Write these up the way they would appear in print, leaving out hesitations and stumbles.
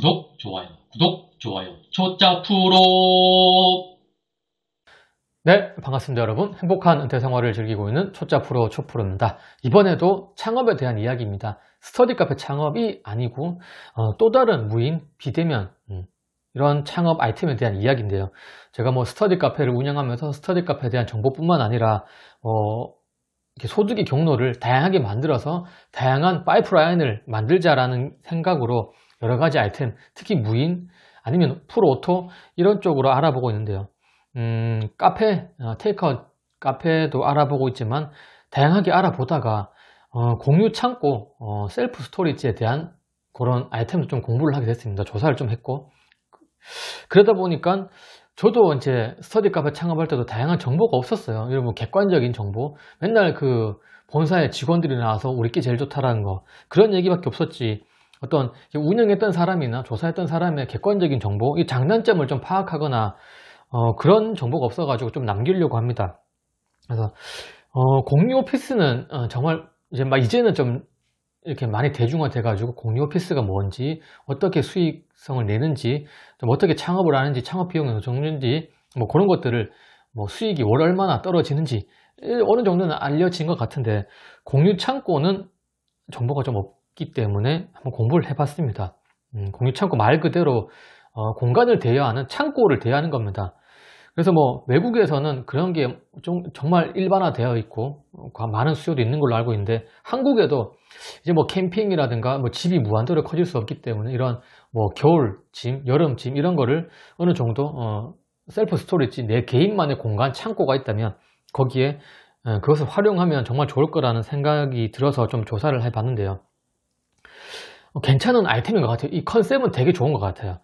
구독, 좋아요, 초짜 프로. 네, 반갑습니다 여러분. 행복한 은퇴 생활을 즐기고 있는 초짜 프로 초프로입니다. 이번에도 창업에 대한 이야기입니다. 스터디 카페 창업이 아니고 또 다른 무인, 비대면 이런 창업 아이템에 대한 이야기인데요. 제가 스터디 카페를 운영하면서 스터디 카페에 대한 정보뿐만 아니라 이렇게 소득의 경로를 다양하게 만들어서 다양한 파이프라인을 만들자라는 생각으로 여러 가지 아이템, 특히 무인 아니면 풀오토 이런 쪽으로 알아보고 있는데요. 카페, 테이크아웃 카페도 알아보고 있지만 다양하게 알아보다가 공유 창고, 셀프 스토리지에 대한 그런 아이템도 좀 공부를 하게 됐습니다. 조사를 좀 했고 그러다 보니까 저도 이제 스터디 카페 창업할 때도 다양한 정보가 없었어요. 여러분 객관적인 정보, 맨날 그 본사의 직원들이 나와서 우리께 제일 좋다라는 거 그런 얘기밖에 없었지. 어떤 운영했던 사람이나 조사했던 사람의 객관적인 정보, 이 장단점을 좀 파악하거나 그런 정보가 없어가지고 좀 남기려고 합니다. 그래서 공유 오피스는 정말 이제는 좀 이렇게 많이 대중화돼가지고 공유 오피스가 뭔지, 어떻게 수익성을 내는지, 좀 어떻게 창업을 하는지, 창업 비용이 어느 정도인지, 그런 것들을 수익이 월 얼마나 떨어지는지 어느 정도는 알려진 것 같은데 공유 창고는 정보가 좀 없기 때문에 한번 공부를 해봤습니다. 공유 창고 말 그대로 공간을 대여하는 창고를 대여하는 겁니다. 그래서 외국에서는 그런 게 좀 정말 일반화되어 있고 많은 수요도 있는 걸로 알고 있는데 한국에도 이제 캠핑이라든가 집이 무한대로 커질 수 없기 때문에 이런 겨울짐, 여름짐 이런 거를 어느 정도 셀프 스토리지 내 개인만의 공간 창고가 있다면 거기에 그것을 활용하면 정말 좋을 거라는 생각이 들어서 좀 조사를 해봤는데요. 괜찮은 아이템인 것 같아요. 이 컨셉은 되게 좋은 것 같아요.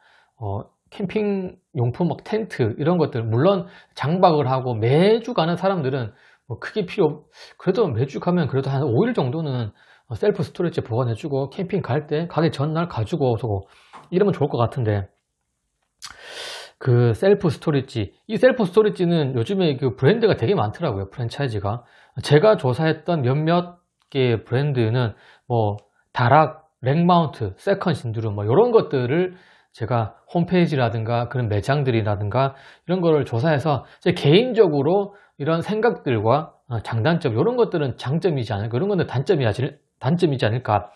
캠핑 용품 텐트 이런 것들 물론 장박을 하고 매주 가는 사람들은 크게 그래도 매주 가면 그래도 한 5일 정도는 셀프 스토리지 보관해주고 캠핑 갈 때 가기 전날 가지고 오고 이러면 좋을 것 같은데 그 셀프 스토리지, 이 셀프 스토리지는 요즘에 그 브랜드가 되게 많더라고요. 프랜차이즈가 제가 조사했던 몇몇 개 브랜드는 다락, 렉마운트, 세컨 신드룸 이런 것들을 제가 홈페이지라든가 그런 매장들이라든가 이런 거를 조사해서 제 개인적으로 이런 생각들과 장단점 이런 것들은 장점이지 않을까, 이런 것은 단점이지 않을까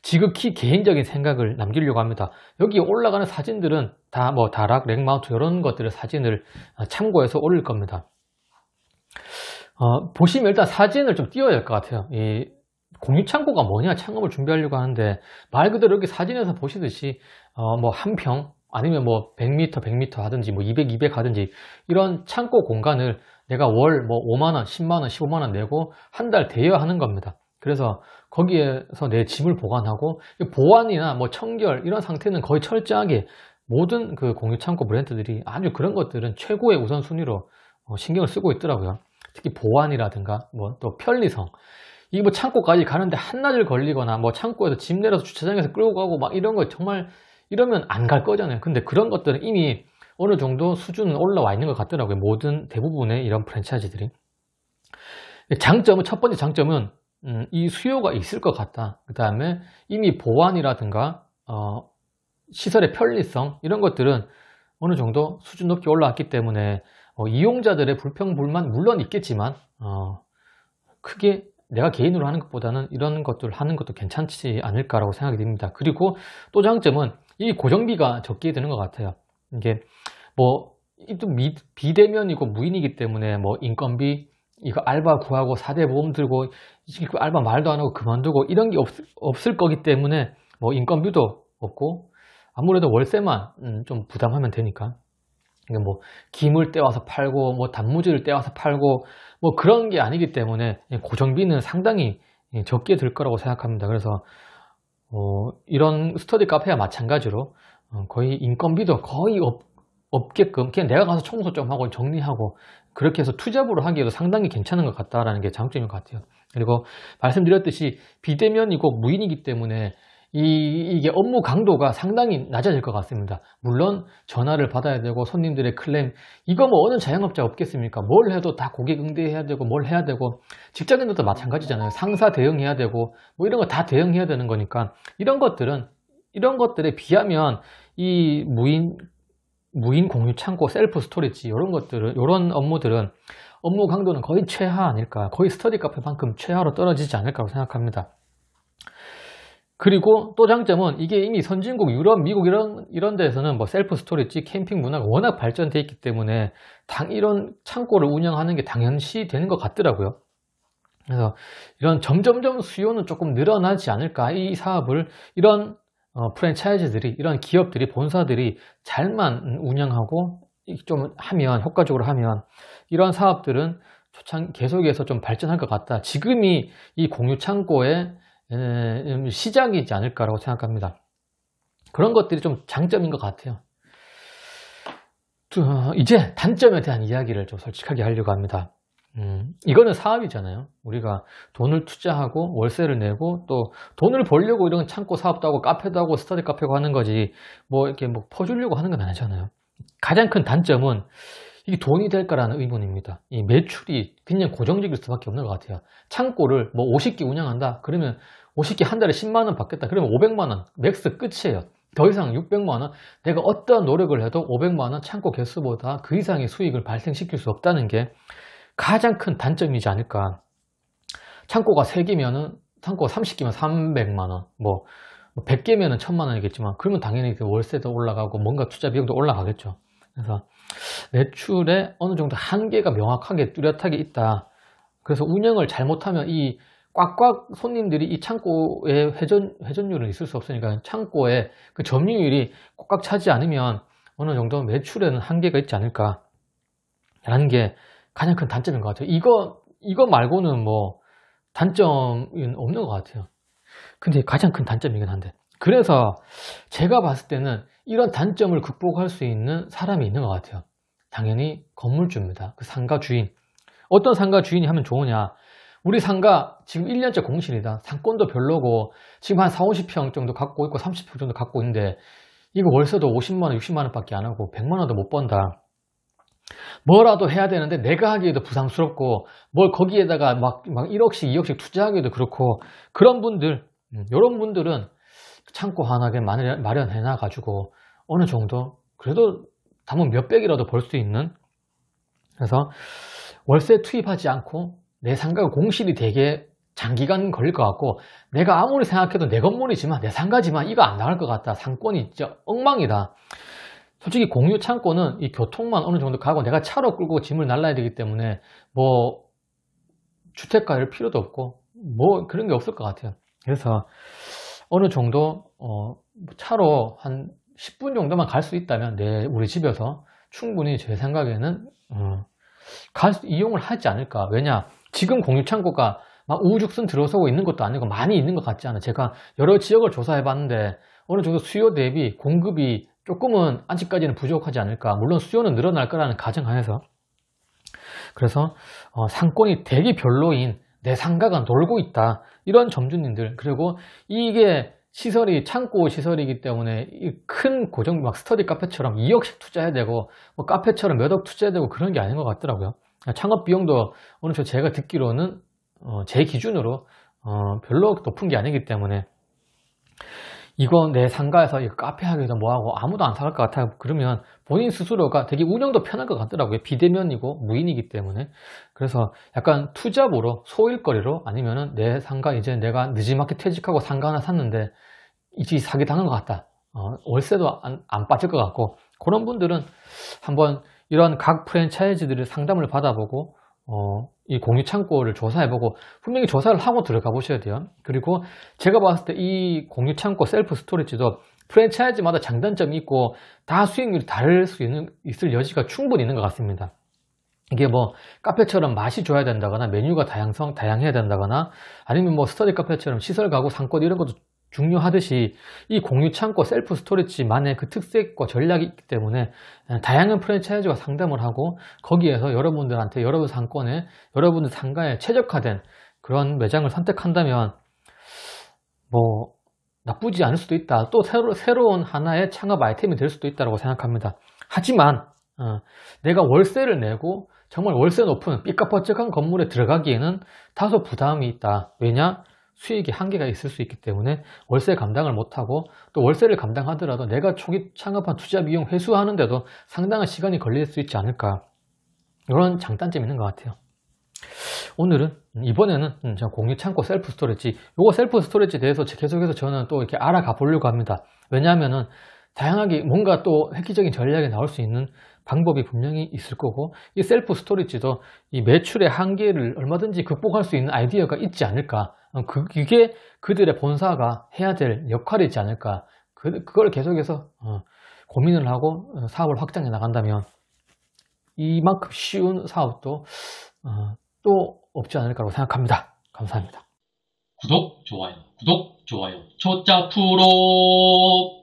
지극히 개인적인 생각을 남기려고 합니다. 여기 올라가는 사진들은 다 다락, 렉마운트 이런 것들의 사진을 참고해서 올릴 겁니다. 보시면 일단 사진을 좀 띄워야 될 것 같아요. 이 공유 창고가 뭐냐, 창업을 준비하려고 하는데 말 그대로 여기 사진에서 보시듯이 한 평 아니면 100m 100m 하든지 200 하든지 이런 창고 공간을 내가 월 5만원 10만원 15만원 내고 한 달 대여하는 겁니다. 그래서 거기에서 내 짐을 보관하고 보안이나 청결 이런 상태는 거의 철저하게 모든 그 공유 창고 브랜드들이 아주 그런 것들은 최고의 우선순위로 신경을 쓰고 있더라고요. 특히 보안이라든가 또 편리성, 이게 창고까지 가는데 한나절 걸리거나 창고에서 짐 내려서 주차장에서 끌고 가고 이런 거 정말 이러면 안 갈 거잖아요. 근데 그런 것들은 이미 어느 정도 수준은 올라와 있는 것 같더라고요. 대부분의 이런 프랜차이즈들이. 첫 번째 장점은 이 수요가 있을 것 같다. 그 다음에 이미 보안이라든가 시설의 편리성 이런 것들은 어느 정도 수준 높게 올라왔기 때문에 이용자들의 불평 불만 물론 있겠지만 크게 내가 개인으로 하는 것보다는 이런 것들을 하는 것도 괜찮지 않을까라고 생각이 듭니다. 그리고 또 장점은 이 고정비가 적게 드는 것 같아요. 이게 비대면이고 무인이기 때문에 인건비, 이거 알바 구하고 4대 보험 들고 그 알바 말도 안 하고 그만두고 이런 게 없을 거기 때문에 인건비도 없고 아무래도 월세만 좀 부담하면 되니까 이게 김을 떼와서 팔고 단무지를 떼와서 팔고 그런 게 아니기 때문에 고정비는 상당히 적게 들 거라고 생각합니다. 그래서 이런 스터디 카페와 마찬가지로 거의 인건비도 거의 없게끔 그냥 내가 가서 청소 좀 하고 정리하고 그렇게 해서 투잡으로 하기에도 상당히 괜찮은 것 같다라는 게 장점인 것 같아요. 그리고 말씀드렸듯이 비대면이고 무인이기 때문에 이게 업무 강도가 상당히 낮아질 것 같습니다. 물론 전화를 받아야 되고 손님들의 클레임, 이거 어느 자영업자 없겠습니까? 뭘 해도 다 고객 응대해야 되고 뭘 해야 되고, 직장인들도 마찬가지잖아요. 상사 대응해야 되고 이런 거 다 대응해야 되는 거니까 이런 것들에 비하면 이 무인 공유 창고, 셀프 스토리지 이런 업무들은 업무 강도는 거의 최하 아닐까, 거의 스터디 카페만큼 최하로 떨어지지 않을까라고 생각합니다. 그리고 또 장점은 이게 이미 선진국 유럽, 미국 이런 데에서는 뭐 셀프 스토리지, 캠핑 문화가 워낙 발전되어 있기 때문에 이런 창고를 운영하는 게 당연시 되는 것 같더라고요. 그래서 이런 점점점 수요는 조금 늘어나지 않을까. 이 사업을 이런 프랜차이즈들이, 이런 기업들이, 본사들이 잘만 운영하고 좀 하면, 효과적으로 하면 이런 사업들은 계속해서 좀 발전할 것 같다. 지금이 이 공유 창고의 시작이지 않을까라고 생각합니다. 그런 것들이 좀 장점인 것 같아요. 이제 단점에 대한 이야기를 좀 솔직하게 하려고 합니다. 이거는 사업이잖아요. 우리가 돈을 투자하고 월세를 내고 또 돈을 벌려고 이런 창고 사업도 하고 카페도 하고 스터디 카페고 하는 거지, 뭐 이렇게 뭐 퍼주려고 하는 건 아니잖아요. 가장 큰 단점은 이게 돈이 될까라는 의문입니다. 이 매출이 그냥 고정적일 수밖에 없는 것 같아요. 창고를 뭐 50개 운영한다 그러면 50개 한 달에 10만원 받겠다 그러면 500만원 맥스 끝이에요. 더 이상 600만원, 내가 어떤 노력을 해도 500만원 창고 개수보다 그 이상의 수익을 발생시킬 수 없다는 게 가장 큰 단점이지 않을까. 창고가 3개면은, 창고가 30개면 300만원, 뭐 100개면은 1000만원이겠지만, 그러면 당연히 그 월세도 올라가고 뭔가 투자 비용도 올라가겠죠. 그래서 매출에 어느 정도 한계가 명확하게 뚜렷하게 있다. 그래서 운영을 잘못하면 이 꽉꽉 손님들이 이 창고에 회전율은 있을 수 없으니까 창고에 그 점유율이 꽉꽉 차지 않으면 어느 정도 매출에는 한계가 있지 않을까 라는 게 가장 큰 단점인 것 같아요. 이거 말고는 뭐 단점은 없는 것 같아요. 근데 가장 큰 단점이긴 한데, 그래서 제가 봤을 때는 이런 단점을 극복할 수 있는 사람이 있는 것 같아요. 당연히 건물주입니다. 그 상가 주인. 어떤 상가 주인이 하면 좋으냐. 우리 상가 지금 1년째 공실이다. 상권도 별로고 지금 한 40, 50평 정도 갖고 있고 30평 정도 갖고 있는데 이거 월세도 50만원, 60만원 밖에 안 하고 100만원도 못 번다. 뭐라도 해야 되는데 내가 하기에도 부담스럽고 뭘 거기에다가 막 1억씩 2억씩 투자하기에도 그렇고, 그런 분들, 이런 분들은 창고 하나 마련해 놔 가지고 어느 정도 그래도 담은 몇백이라도 벌 수 있는, 그래서 월세 투입하지 않고 내 상가가 공실이 되게 장기간 걸릴 것 같고, 내가 아무리 생각해도 내 건물이지만 내 상가지만 이거 안 나갈 것 같다. 상권이 진짜 엉망이다. 솔직히 공유 창고는 이 교통만 어느 정도 가고 내가 차로 끌고 짐을 날라야 되기 때문에 뭐 주택가일 필요도 없고 뭐 그런 게 없을 것 같아요. 그래서 어느 정도 차로 한 10분 정도만 갈 수 있다면 우리 집에서 충분히 제 생각에는 이용을 하지 않을까. 왜냐, 지금 공유 창고가 막 우후죽순 들어서고 있는 것도 아니고 많이 있는 것 같지 않아요. 제가 여러 지역을 조사해 봤는데 어느 정도 수요 대비 공급이 조금은 아직까지는 부족하지 않을까. 물론 수요는 늘어날 거라는 가정하에서. 그래서 상권이 되게 별로인 내 상가가 놀고 있다, 이런 점주님들, 그리고 이게 시설이 창고 시설이기 때문에 큰 고정 막 스터디 카페처럼 2억씩 투자해야 되고 뭐 카페처럼 몇 억 투자해야 되고 그런 게 아닌 것 같더라고요. 창업 비용도 어느 정도 제가 듣기로는 제 기준으로 별로 높은 게 아니기 때문에 이거 내 상가에서 이거 카페 하기도 뭐하고 아무도 안 사갈 것 같아요. 그러면 본인 스스로가 되게 운영도 편할 것 같더라고요. 비대면이고 무인이기 때문에. 그래서 약간 투잡으로, 소일거리로, 아니면은 내 상가 이제 내가 늦지막히 퇴직하고 상가 하나 샀는데 이제 사기 당한 것 같다. 월세도 안 빠질 것 같고, 그런 분들은 한번 이런 각 프랜차이즈들의 상담을 받아보고 이 공유 창고를 조사해보고, 분명히 조사를 하고 들어가 보셔야 돼요. 그리고 제가 봤을 때 이 공유 창고 셀프 스토리지도 프랜차이즈마다 장단점이 있고 다 수익률이 다를 수 있을 여지가 충분히 있는 것 같습니다. 이게 뭐 카페처럼 맛이 좋아야 된다거나 메뉴가 다양해야 된다거나, 아니면 뭐 스터디 카페처럼 시설 가구 상권 이런 것도 중요하듯이 이 공유 창고 셀프 스토리지만의 그 특색과 전략이 있기 때문에 다양한 프랜차이즈가 상담을 하고 거기에서 여러분들한테 여러분 상권에, 여러분들 상가에 최적화된 그런 매장을 선택한다면 뭐 나쁘지 않을 수도 있다. 또 새로운 하나의 창업 아이템이 될 수도 있다고 생각합니다. 하지만 내가 월세를 내고 정말 월세 높은 삐까뻔쩍한 건물에 들어가기에는 다소 부담이 있다. 왜냐? 수익의 한계가 있을 수 있기 때문에 월세 감당을 못하고, 또 월세를 감당하더라도 내가 초기 창업한 투자 비용 회수하는데도 상당한 시간이 걸릴 수 있지 않을까, 이런 장단점이 있는 것 같아요. 오늘은 이번에는 제가 공유 창고 셀프 스토리지, 요거 셀프 스토리지에 대해서 계속해서 저는 또 이렇게 알아가 보려고 합니다. 왜냐하면은 다양하게 뭔가 또 획기적인 전략이 나올 수 있는 방법이 분명히 있을 거고, 이 셀프 스토리지도 이 매출의 한계를 얼마든지 극복할 수 있는 아이디어가 있지 않을까, 그게 그들의 본사가 해야 될 역할이지 않을까, 그걸 계속해서 고민을 하고 사업을 확장해 나간다면 이만큼 쉬운 사업도 또 없지 않을까라고 생각합니다. 감사합니다. 구독, 좋아요, 초짜 프로.